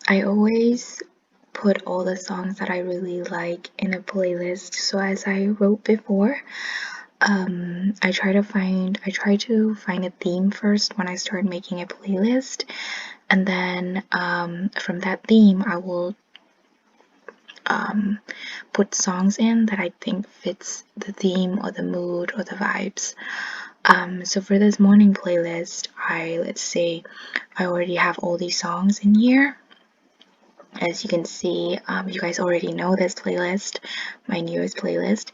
I always put all the songs that I really like in a playlist. So as I wrote before, I try to find a theme first when I start making a playlist, and then from that theme I will put songs in that I think fits the theme or the mood or the vibes. So for this morning playlist, let's say I already have all these songs in here. As you can see, you guys already know this playlist, my newest playlist.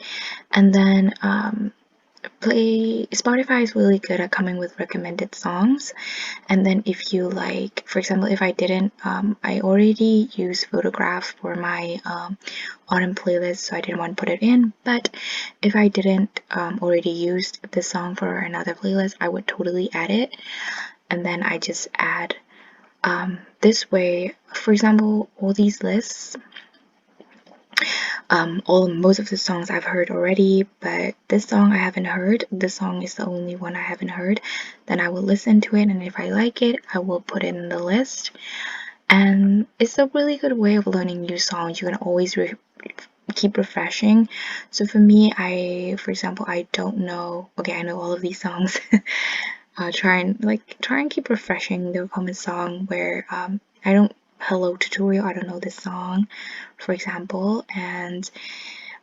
And then Spotify is really good at coming with recommended songs. And then if you like, for example, if I didn't, I already use Photograph for my autumn playlist, so I didn't want to put it in. But if I didn't already use this song for another playlist, I would totally add it. And then I just add this way. For example, all these lists, most of the songs I've heard already, but this song I haven't heard. This song is the only one I haven't heard. Then I will listen to it, and if I like it, I will put it in the list. And it's a really good way of learning new songs. You can always keep refreshing. So for me, for example, I don't know. Okay, I know all of these songs. Try and keep refreshing the common song where I don't. Hello tutorial, I don't know this song, for example, and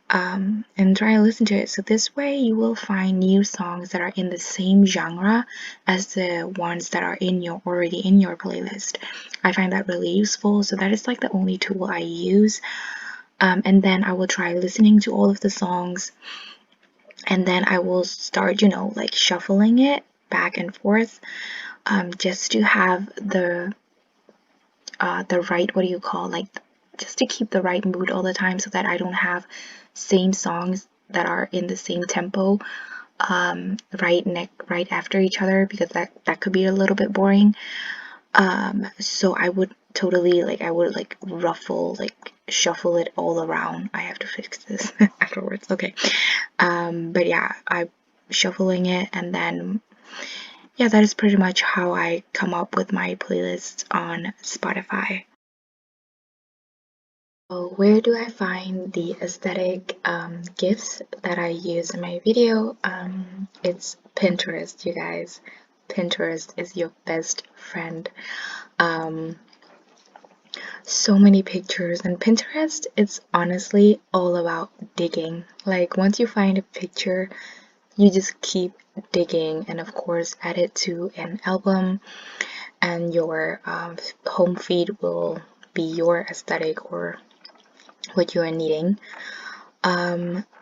try and listen to it. So this way you will find new songs that are in the same genre as the ones that are already in your playlist. I find that really useful. So that is like the only tool I use. And then I will try listening to all of the songs, and then I will start, like shuffling it back and forth, just to have the right, just to keep the right mood all the time, so that I don't have same songs that are in the same tempo right after each other, because that could be a little bit boring. So I would totally shuffle it all around. I have to fix this afterwards. Okay. But yeah, I'm shuffling it, and then yeah, that is pretty much how I come up with my playlists on Spotify. So where do I find the aesthetic gifs that I use in my video? It's Pinterest, you guys. Pinterest is your best friend. So many pictures, and Pinterest, it's honestly all about digging. Like once you find a picture, you just keep digging, and of course add it to an album, and your home feed will be your aesthetic or what you are needing.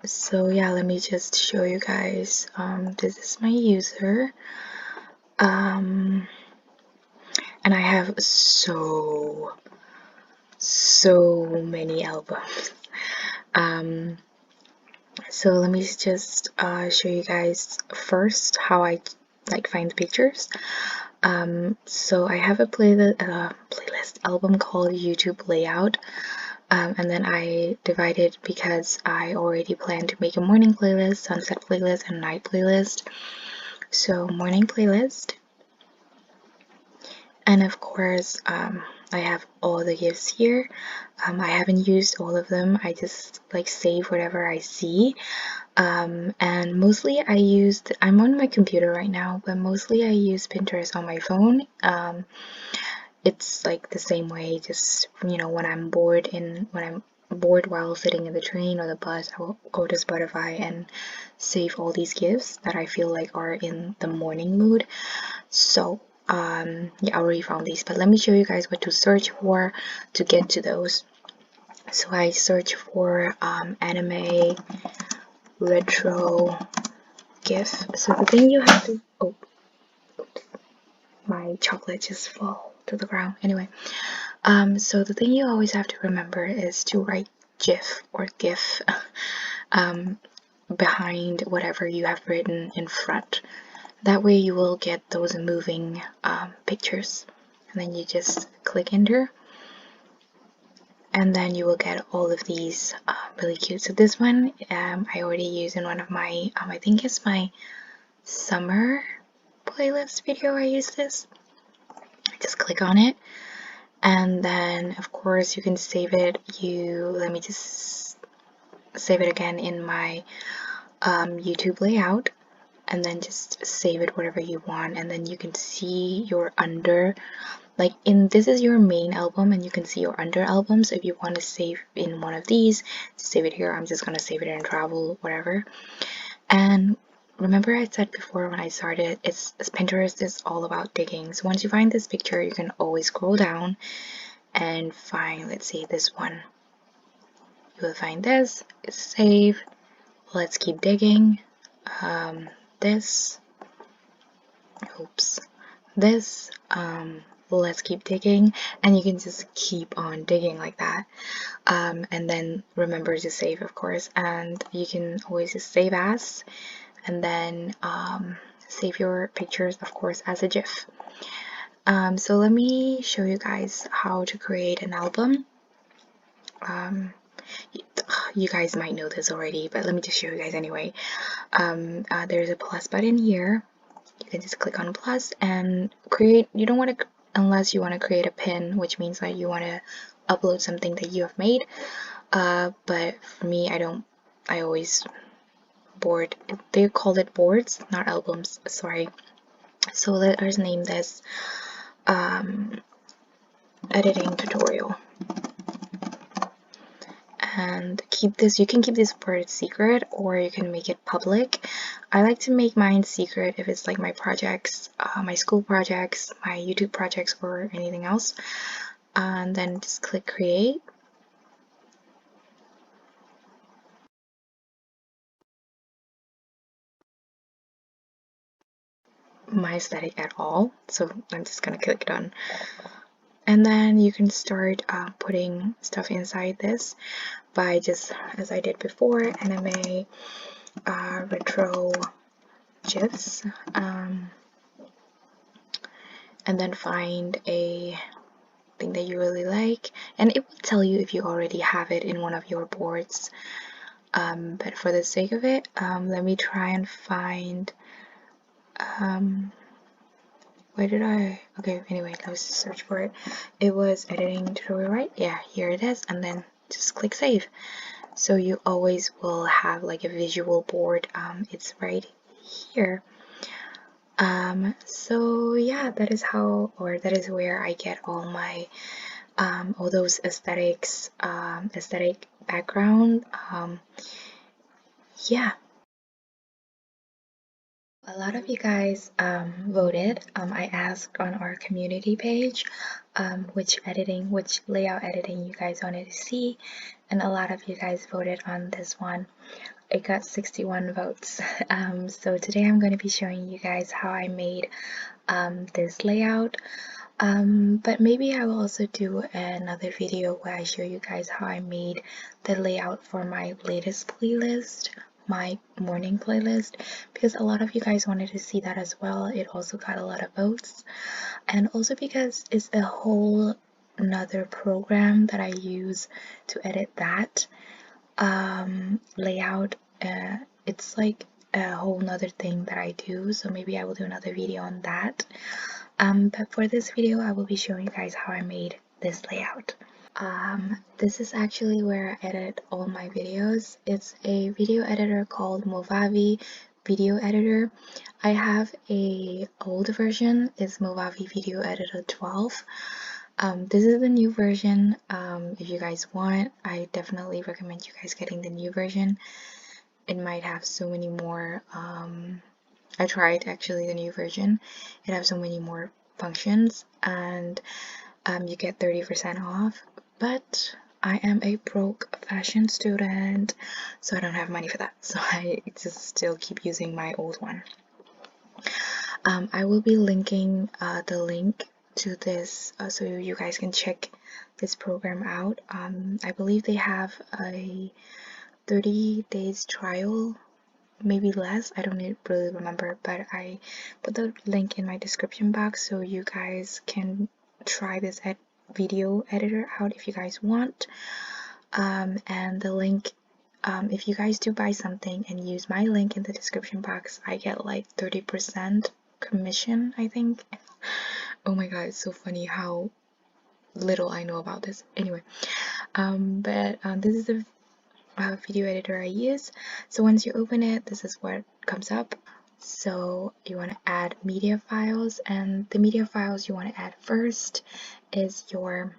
So yeah, let me just show you guys. This is my user, and I have so many albums. So let me just show you guys first how I find the pictures. So I have a playlist album called YouTube Layout, and then I divided because I already planned to make a morning playlist, sunset playlist, and night playlist. So morning playlist, and of course I have all the gifs here. I haven't used all of them. I just save whatever I see. And mostly I'm on my computer right now, but mostly I use Pinterest on my phone. It's like the same way, just when I'm bored while sitting in the train or the bus, I will go to Spotify and save all these gifs that I feel like are in the morning mood. So yeah, I already found these, but let me show you guys what to search for to get to those. So I search for anime retro gif. So the thing you have to my chocolate just fell to the ground. Anyway, so the thing you always have to remember is to write gif or gif behind whatever you have written in front. That way you will get those moving pictures, and then you just click enter, and then you will get all of these really cute. So this one I already used in one of my I think it's my summer playlist video. I use this. Just click on it, And then of course you can save it. Let me just save it again in my YouTube layout, and then just save it whatever you want, and then you can see your under, like in this is your main album, and you can see your under album. So if you want to save in one of these, save it here. I'm just gonna save it in travel, whatever. And remember I said before when I started, it's Pinterest is all about digging. So once you find this picture, you can always scroll down and find, let's say this one. You will find this, it's save. Let's keep digging. This, oops, this, let's keep digging, and you can just keep on digging like that. And then remember to save, of course, and you can always just save as, and then save your pictures, of course, as a GIF. So let me show you guys how to create an album. You guys might know this already, but let me just show you guys anyway. There's a plus button here. You can just click on plus and create. You don't want to, unless you want to create a pin, which means that you want to upload something that you have made. But for me, I always board. They called it boards, not albums. Sorry. So let us name this editing tutorial. And keep this, you can keep this word secret, or you can make it public. I like to make mine secret if it's like my projects, my school projects, my YouTube projects, or anything else. And then just click create. My aesthetic at all, so I'm just gonna click done. And then you can start putting stuff inside this by just, as I did before, anime, retro, gifs, and then find a thing that you really like, and it will tell you if you already have it in one of your boards. But for the sake of it, let me try and find where did I, okay, anyway, let's search for it. It was editing tutorial, right? Yeah, here it is, and then just click save. So you always will have like a visual board. It's right here. So yeah, that is how, or that is where I get all my all those aesthetics, aesthetic background. Yeah. A lot of you guys voted. I asked on our community page which layout editing you guys wanted to see, and a lot of you guys voted on this one. It got 61 votes. So today I'm going to be showing you guys how I made this layout. But maybe I will also do another video where I show you guys how I made the layout for my latest playlist, my morning playlist, because a lot of you guys wanted to see that as well. It also got a lot of votes, and also because it's a whole another program that I use to edit that layout. It's like a whole nother thing that I do, so maybe I will do another video on that. But for this video, I will be showing you guys how I made this layout. This is actually where I edit all my videos. It's a video editor called Movavi Video Editor. I have a old version. It's Movavi Video Editor 12. This is the new version. If you guys want, I definitely recommend you guys getting the new version. It might have so many more I tried actually the new version. It has so many more functions, and you get 30% off, but I am a broke fashion student, so I don't have money for that, so I just still keep using my old one. I will be linking the link to this so you guys can check this program out. I believe they have a 30 days trial, maybe less, I don't really remember, but I put the link in my description box so you guys can try this video editor out if you guys want. And the link, if you guys do buy something and use my link in the description box, I get like 30% commission, I think. Oh my god, it's so funny how little I know about this. Anyway, this is the video editor I use. So once you open it, this is what comes up. So you want to add media files, and the media files you want to add first is your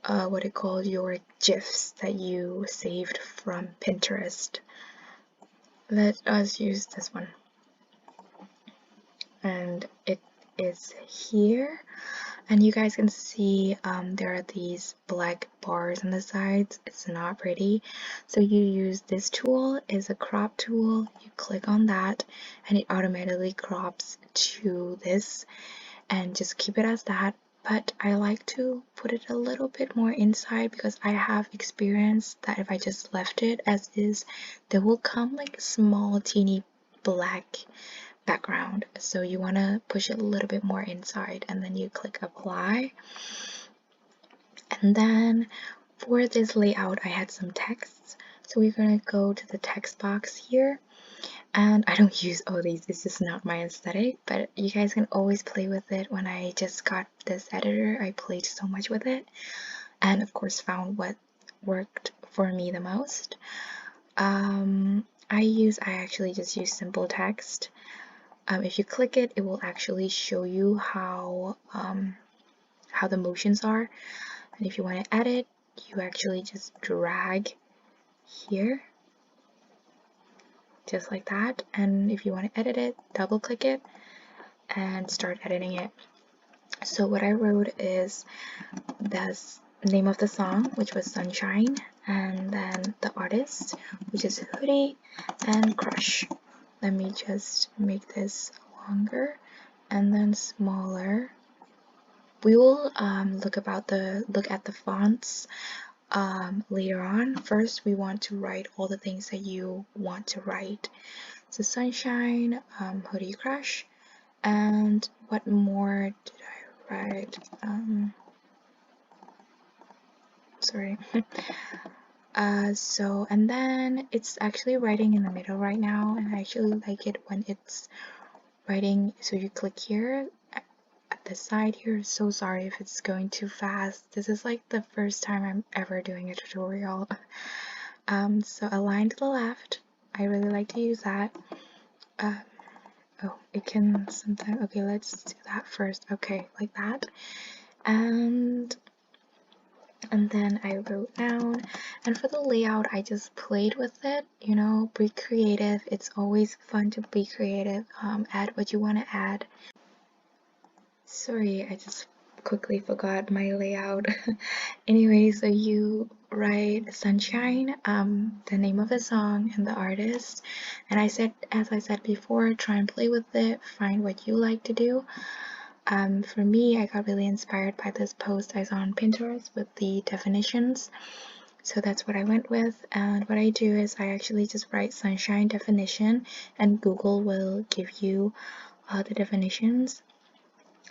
what it called, your gifs that you saved from Pinterest. Let us use this one, and it is here, and you guys can see there are these black bars on the sides. It's not pretty, so you use this tool. Is a crop tool. You click on that and it automatically crops to this, and just keep it as that. But I like to put it a little bit more inside because I have experienced that if I just left it as is, there will come like small teeny black background. So you want to push it a little bit more inside, and then you click apply. And then for this layout I had some texts, so we're going to go to the text box here. And I don't use all these, this is not my aesthetic, but you guys can always play with it. When I just got this editor, I played so much with it, and of course found what worked for me the most. I actually just use simple text. If you click it, it will actually show you how the motions are. And if you want to edit, you actually just drag here, just like that. And if you want to edit it, double click it and start editing it. So what I wrote is the name of the song, which was Sunshine, and then the artist, which is Hoodie, and Crush. Let me just make this longer and then smaller. We will look at the fonts later on. First, we want to write all the things that you want to write. So Sunshine, Hoodie, Crush, and what more did I write? Sorry. And then it's actually writing in the middle right now, and I actually like it when it's writing. So you click here at the side here. So sorry if it's going too fast. This is like the first time I'm ever doing a tutorial. So align to the left. I really like to use that. Oh, it can sometimes. Okay, let's do that first. Okay, like that. And then I wrote down, and for the layout I just played with it, you know, be creative. It's always fun to be creative. Add what you want to add. Sorry, I just quickly forgot my layout. Anyway, so you write Sunshine, the name of the song and the artist, and as I said before, try and play with it, find what you like to do. For me, I got really inspired by this post I saw on Pinterest with the definitions, so that's what I went with. And what I do is I actually just write sunshine definition, and Google will give you the definitions.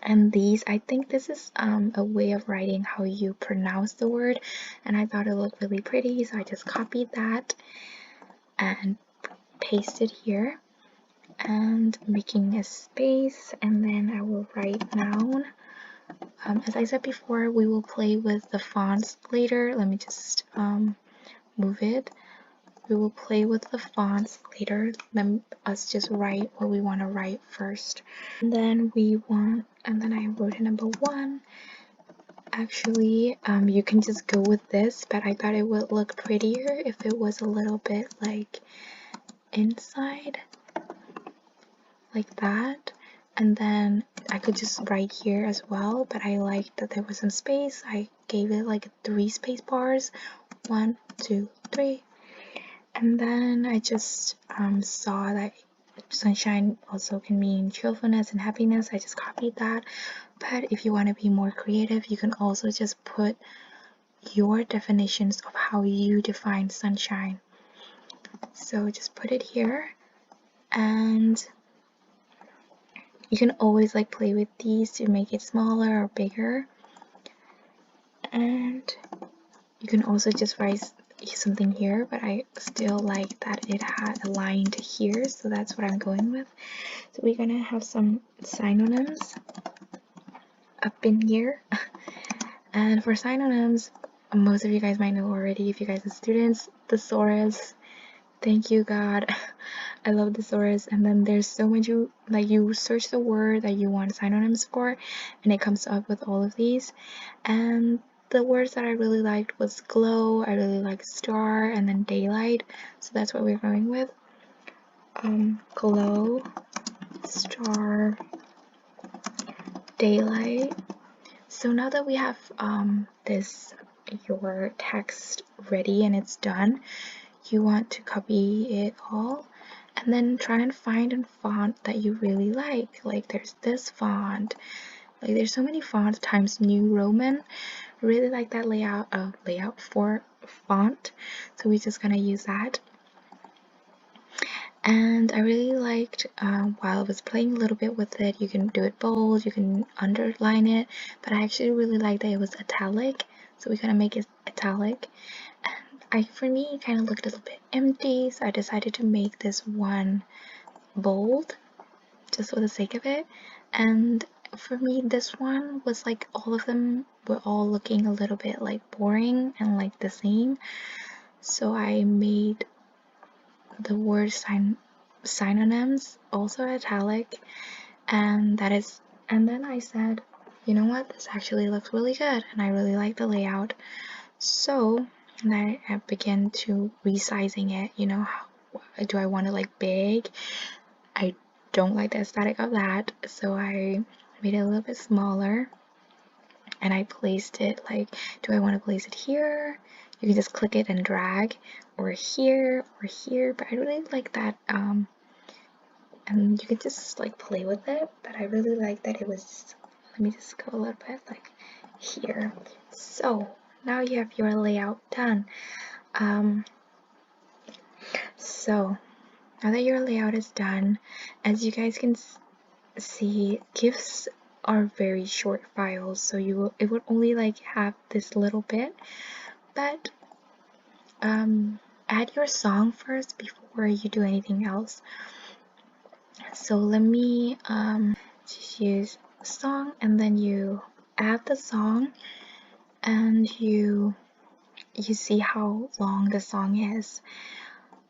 And I think this is a way of writing how you pronounce the word, and I thought it looked really pretty, so I just copied that and pasted here, and making a space, and then I will write noun. As I said before, we will play with the fonts later. Let me just move it. We will play with the fonts later. Let us just write what we want to write first. And then I wrote number 1. Actually, you can just go with this, but I thought it would look prettier if it was a little bit like inside, like that. And then I could just write here as well, but I liked that there was some space. I gave it like 3 space bars, 1, 2, 3. And then I just saw that sunshine also can mean cheerfulness and happiness. I just copied that. But if you want to be more creative, you can also just put your definitions of how you define sunshine. So just put it here, and you can always like play with these to make it smaller or bigger. And you can also just write something here, but I still like that it had a line to here, so that's what I'm going with. So we're gonna have some synonyms. up in here. And for synonyms, most of you guys might know already if you guys are students, thesaurus. Thank you, God. I love thesaurus. And then there's so much you search the word that you want synonyms for, and it comes up with all of these. And the words that I really liked was glow, I really liked star, and then daylight. So that's what we're going with. Glow, star, daylight. So now that we have your text ready and it's done, you want to copy it all and then try and find a font that you really like. Like there's this font, like there's so many fonts, Times New Roman. I really like that layout for font, so we're just gonna use that. And I really liked, while I was playing a little bit with it, you can do it bold, you can underline it, but I actually really liked that it was italic, so we're gonna make it italic. And for me, it kind of looked a little bit empty, so I decided to make this one bold, just for the sake of it. And for me, this one was like all of them were all looking a little bit like boring and like the same, so I made the word synonyms also italic, and then I said, you know what, this actually looks really good and I really like the layout. So then I began to resizing it. You know, do I want it like big? I don't like the aesthetic of that, so I made it a little bit smaller, and I placed it like, do I want to place it here? You can just click it and drag, or here, but I really like that, and you can just like play with it, but I really like that it was, let me just go a little bit like here. So now you have your layout done. So now that your layout is done, as you guys can see, gifs are very short files, so it would only like have this little bit, but add your song first before you do anything else. So let me just use song, and then you add the song, and you see how long the song is.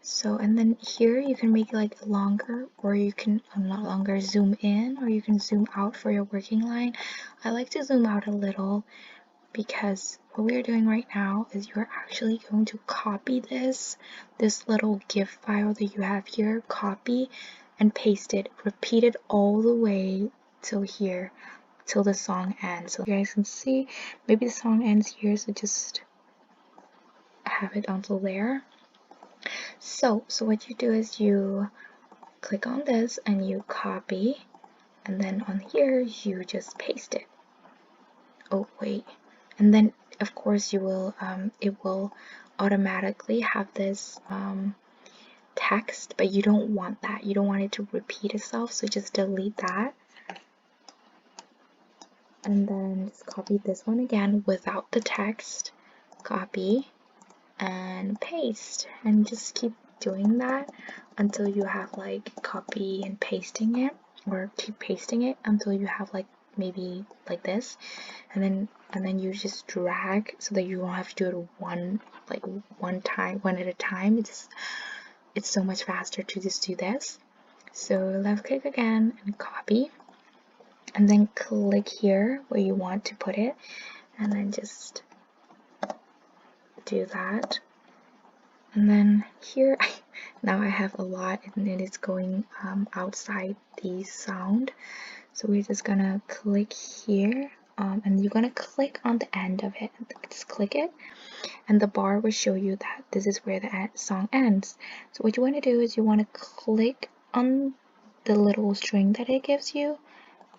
So, and then here you can make it like longer, or you can not longer zoom in, or you can zoom out for your working line. I like to zoom out a little because what we are doing right now is you're actually going to copy this little GIF file that you have here, copy and paste it, repeat it all the way till here, till the song ends. So you guys can see, maybe the song ends here, so just have it until there. So what you do is you click on this and you copy, and then on here you just paste it. Oh wait, and then of course you will it will automatically have this text, but you don't want that. You don't want it to repeat itself, so just delete that. And then just copy this one again without the text, copy and paste, and just keep doing that until you have like copy and pasting it, or keep pasting it until you have like maybe like this, and then you just drag so that you don't have to do it one at a time. It's so much faster to just do this. So left click again and copy, and then click here where you want to put it, and then just do that. And then here now I have a lot, and it is going outside the sound, so we're just gonna click here, and you're gonna click on the end of it. Just click it, and the bar will show you that this is where the song ends. So what you want to do is you want to click on the little string that it gives you,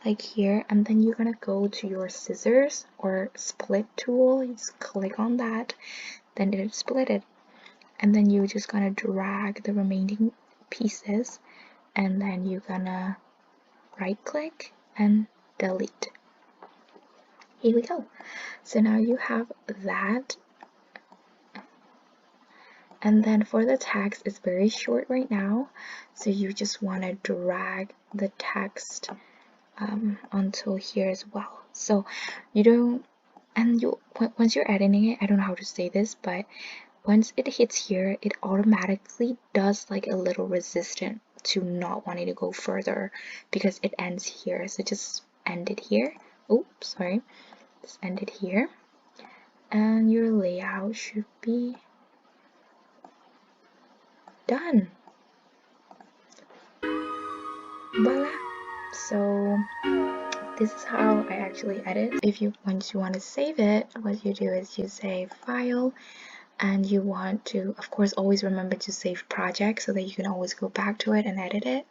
like here, and then you're gonna go to your scissors or split tool. You just click on that, then it split it, and then you're just gonna drag the remaining pieces, and then you're gonna right click and delete. Here we go. So now you have that. And then for the text, it's very short right now, so you just want to drag the text until here as well. So you don't, and you once you're editing it, I don't know how to say this, but once it hits here, it automatically does like a little resistance to not wanting to go further because it ends here. So just end it here. Oops, sorry. Just end it here. And your layout should be done. Voila. So this is how I actually edit. Once you want to save it, what you do is you say file, and you want to, of course, always remember to save project so that you can always go back to it and edit it.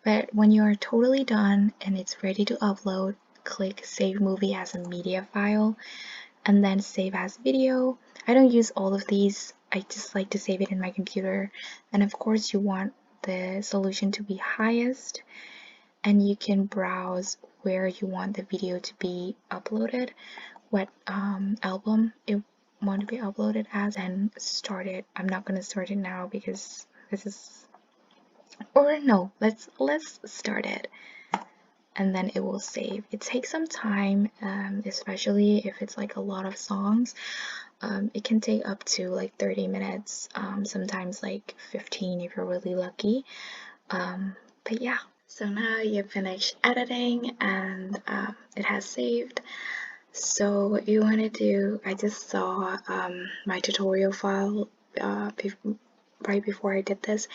But when you're totally done and it's ready to upload, click save movie as a media file and then save as video. I don't use all of these. I just like to save it in my computer. And of course you want the solution to be highest, and you can browse where you want the video to be uploaded, what album it want to be uploaded as, and start it. I'm not gonna start it now because this is, or no, let's start it, and then it will save. It takes some time, especially if it's like a lot of songs. It can take up to like 30 minutes, sometimes like 15 if you're really lucky. But yeah, so now you've finished editing and it has saved. So what you want to do, I just saw my tutorial file right before I did this,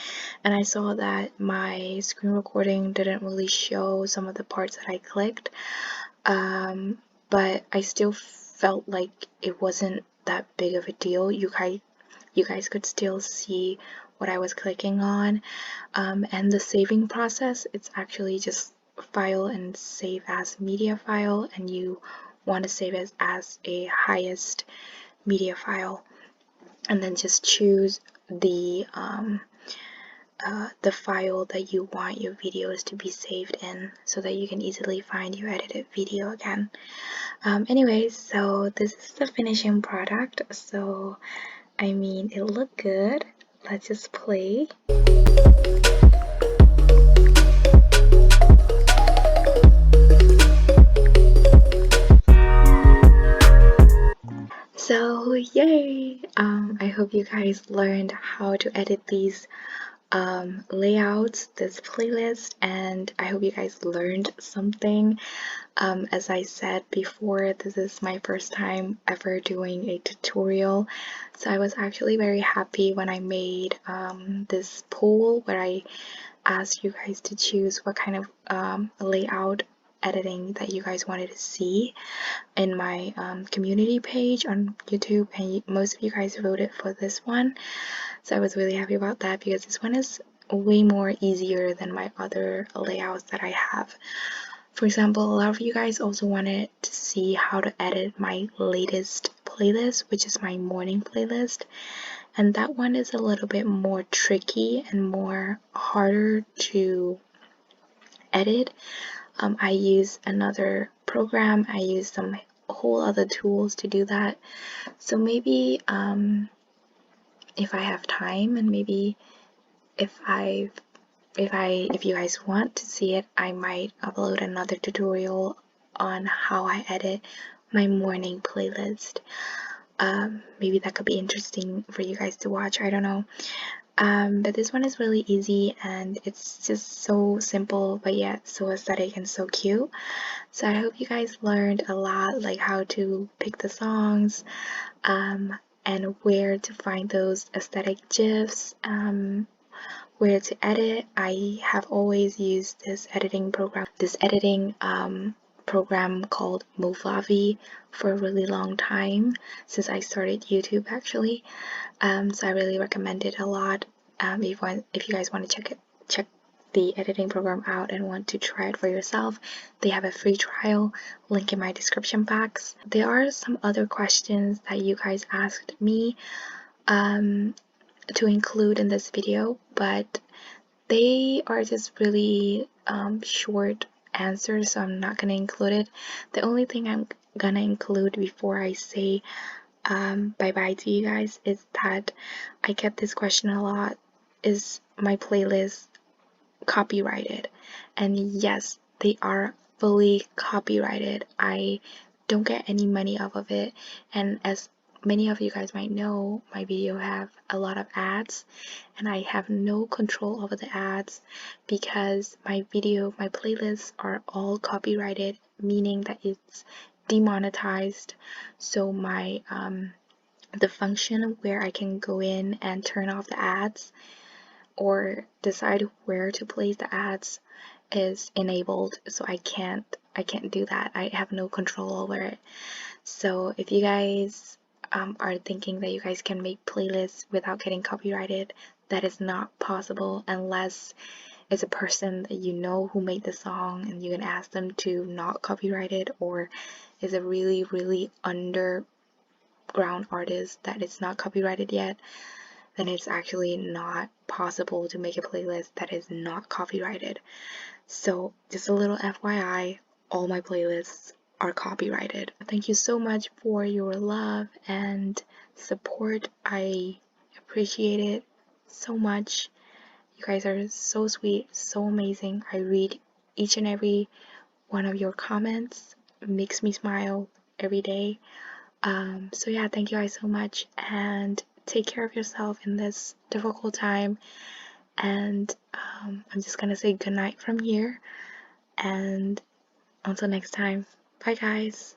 and I saw that my screen recording didn't really show some of the parts that I clicked, but I still felt like it wasn't that big of a deal. You guys could still see what I was clicking on, and the saving process, it's actually just file and save as media file, and you want to save it as a highest media file, and then just choose the file that you want your videos to be saved in so that you can easily find your edited video again. Anyways, so this is the finishing product. So I mean, it looked good. Let's just play. So yay! I hope you guys learned how to edit these layouts, this playlist, and I hope you guys learned something. As I said before, this is my first time ever doing a tutorial, so I was actually very happy when I made this poll where I asked you guys to choose what kind of layout editing that you guys wanted to see in my community page on YouTube, and most of you guys voted for this one, so I was really happy about that because this one is way more easier than my other layouts that I have. For example, a lot of you guys also wanted to see how to edit my latest playlist, which is my morning playlist, and that one is a little bit more tricky and more harder to edit. I use another program, I use some whole other tools to do that, so maybe if I have time, and maybe if you guys want to see it, I might upload another tutorial on how I edit my morning playlist. Maybe that could be interesting for you guys to watch, I don't know. But this one is really easy and it's just so simple but yet so aesthetic and so cute. So I hope you guys learned a lot, like how to pick the songs, and where to find those aesthetic gifs, where to edit. I have always used this editing program called Movavi for a really long time, since I started YouTube actually. So I really recommend it a lot. If you guys want to check the editing program out and want to try it for yourself, they have a free trial, link in my description box. There are some other questions that you guys asked me to include in this video, but they are just really short answers, so I'm not gonna include it. The only thing I'm gonna include before I say bye-bye to you guys is that I get this question a lot: is my playlist copyrighted? And yes, they are fully copyrighted. I don't get any money off of it, and as many of you guys might know, my video have a lot of ads, and I have no control over the ads because my playlists are all copyrighted, meaning that it's demonetized. So my the function where I can go in and turn off the ads or decide where to place the ads is enabled, so I can't do that. I have no control over it. So if you guys are thinking that you guys can make playlists without getting copyrighted, that is not possible unless it's a person that you know who made the song and you can ask them to not copyright it, or is a really underground artist that it's not copyrighted yet, then it's actually not possible to make a playlist that is not copyrighted. So just a little FYI, all my playlists are copyrighted. Thank you so much for your love and support. I appreciate it so much. You guys are so sweet, so amazing. I read each and every one of your comments. It makes me smile every day. So yeah, thank you guys so much, and take care of yourself in this difficult time. And I'm just gonna say goodnight from here, and until next time, bye guys.